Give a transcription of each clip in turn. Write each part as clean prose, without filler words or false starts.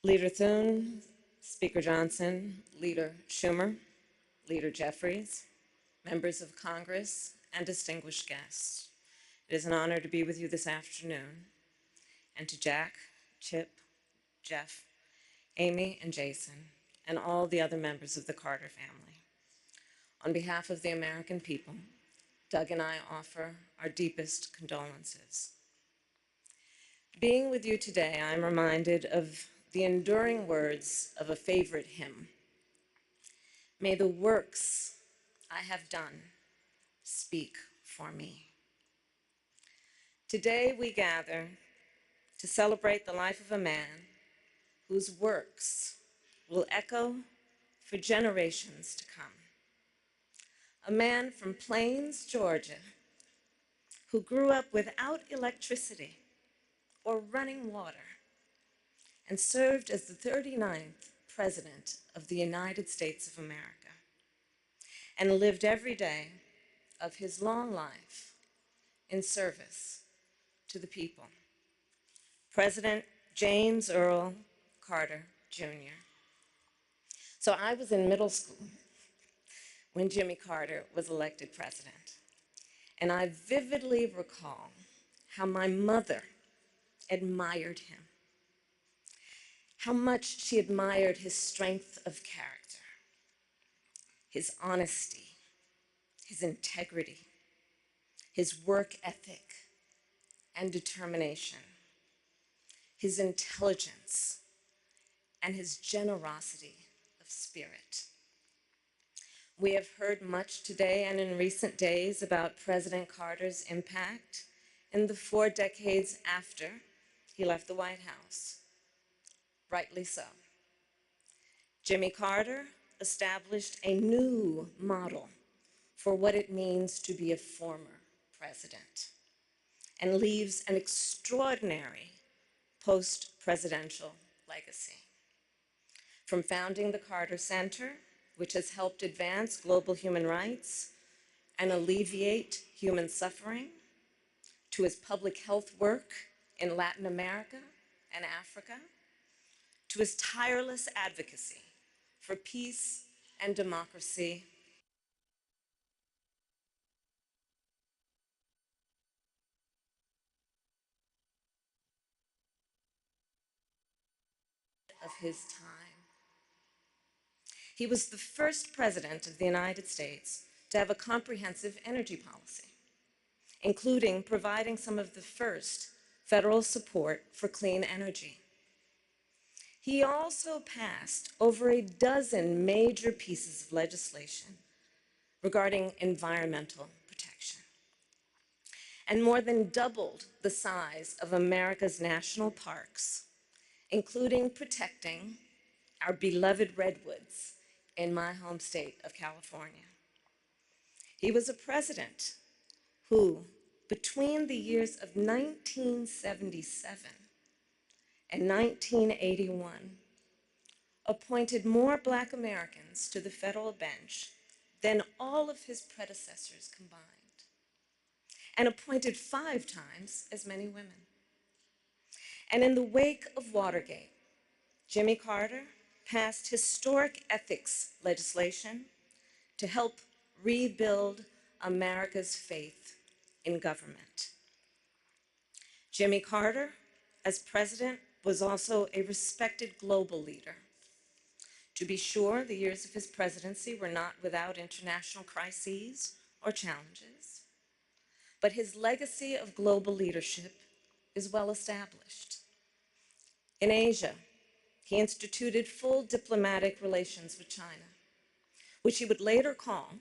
Leader Thune, Speaker Johnson, Leader Schumer, Leader Jeffries, members of Congress, and distinguished guests. It is an honor to be with you this afternoon, and to Jack, Chip, Jeff, Amy, and Jason, and all the other members of the Carter family. On behalf of the American people, Doug and I offer our deepest condolences. Being with you today, I'm reminded of the enduring words of a favorite hymn. May the works I have done speak for me. Today we gather to celebrate the life of a man whose works will echo for generations to come. A man from Plains, Georgia, who grew up without electricity or running water and served as the 39th President of the United States of America and lived every day of his long life in service to the people. President James Earl Carter, Jr. So I was in middle school when Jimmy Carter was elected president, and I vividly recall how my mother admired him, how much she admired his strength of character, his honesty, his integrity, his work ethic and determination, his intelligence, and his generosity of spirit. We have heard much today and in recent days about President Carter's impact in the 4 decades after he left the White House. Rightly so. Jimmy Carter established a new model for what it means to be a former president and leaves an extraordinary post-presidential legacy. From founding the Carter Center, which has helped advance global human rights and alleviate human suffering, to his public health work in Latin America and Africa, to his tireless advocacy for peace and democracy of his time. He was the first president of the United States to have a comprehensive energy policy, including providing some of the first federal support for clean energy. He also passed over a dozen major pieces of legislation regarding environmental protection, and more than doubled the size of America's national parks, including protecting our beloved redwoods in my home state of California. He was a president who, between the years of 1977 and 1981, appointed more Black Americans to the federal bench than all of his predecessors combined, and appointed 5 times as many women. And in the wake of Watergate, Jimmy Carter passed historic ethics legislation to help rebuild America's faith in government. Jimmy Carter, as president, was also a respected global leader. To be sure, the years of his presidency were not without international crises or challenges, but his legacy of global leadership is well established. In Asia, he instituted full diplomatic relations with China, which he would later call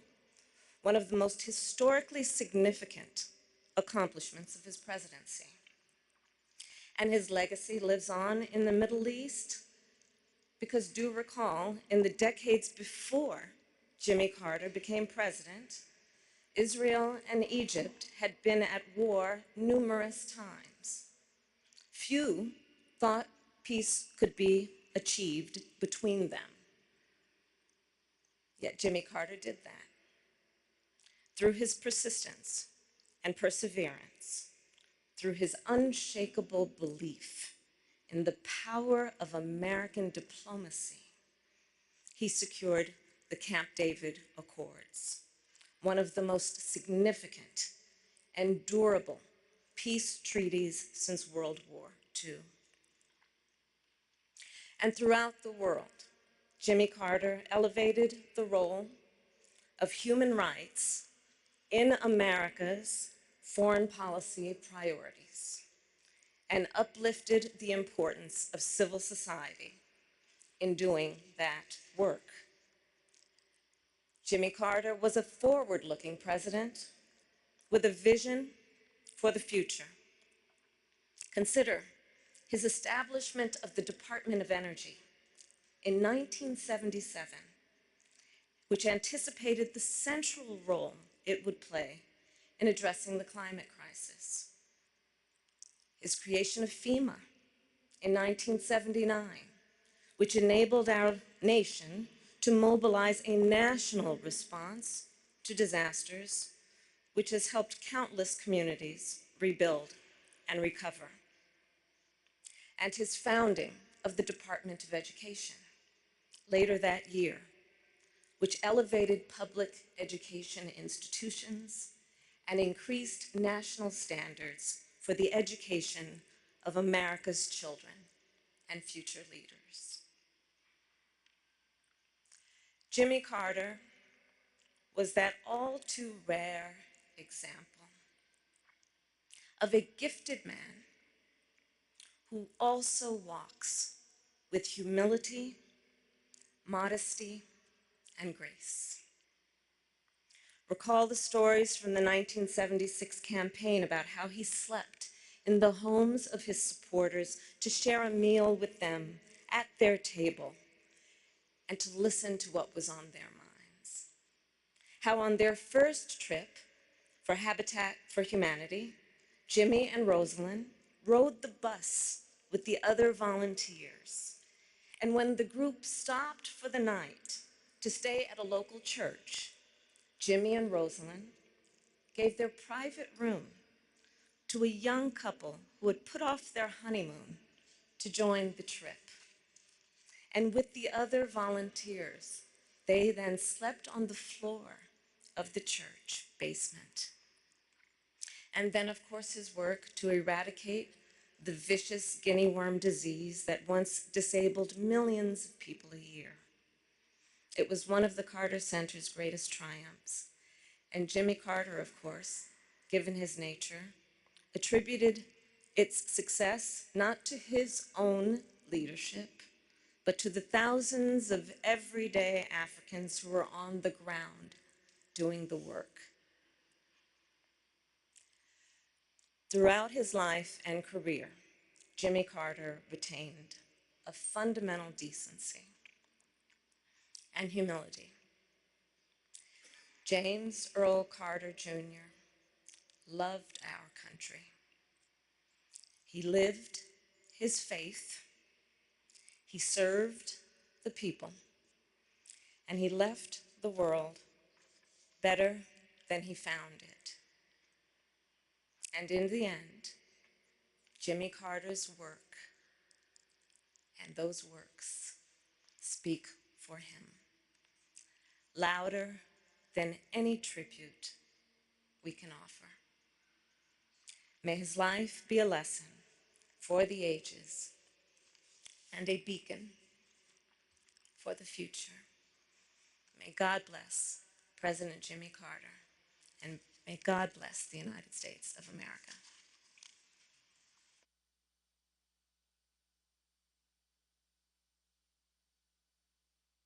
one of the most historically significant accomplishments of his presidency. And his legacy lives on in the Middle East because, do recall, in the decades before Jimmy Carter became president, Israel and Egypt had been at war numerous times. Few thought peace could be achieved between them. Yet Jimmy Carter did that. Through his persistence and perseverance, through his unshakable belief in the power of American diplomacy, he secured the Camp David Accords, one of the most significant and durable peace treaties since World War II. And throughout the world, Jimmy Carter elevated the role of human rights in America's foreign policy priorities and uplifted the importance of civil society in doing that work. Jimmy Carter was a forward-looking president with a vision for the future. Consider his establishment of the Department of Energy in 1977, which anticipated the central role it would play in addressing the climate crisis. His creation of FEMA in 1979, which enabled our nation to mobilize a national response to disasters, which has helped countless communities rebuild and recover. And his founding of the Department of Education later that year, which elevated public education institutions and increased national standards for the education of America's children and future leaders. Jimmy Carter was that all too rare example of a gifted man who also walks with humility, modesty, and grace. Recall the stories from the 1976 campaign about how he slept in the homes of his supporters to share a meal with them at their table and to listen to what was on their minds. How on their first trip for Habitat for Humanity, Jimmy and Rosalind rode the bus with the other volunteers. And when the group stopped for the night to stay at a local church, Jimmy and Rosalind gave their private room to a young couple who had put off their honeymoon to join the trip. And with the other volunteers, they then slept on the floor of the church basement. And then, of course, his work to eradicate the vicious guinea worm disease that once disabled millions of people a year. It was one of the Carter Center's greatest triumphs. And Jimmy Carter, of course, given his nature, attributed its success not to his own leadership, but to the thousands of everyday Africans who were on the ground doing the work. Throughout his life and career, Jimmy Carter retained a fundamental decency and humility. James Earl Carter Jr. loved our country. He lived his faith, he served the people, and he left the world better than he found it. And in the end, Jimmy Carter's work and those works speak for him, louder than any tribute we can offer. May his life be a lesson for the ages and a beacon for the future. May God bless President Jimmy Carter, and may God bless the United States of America.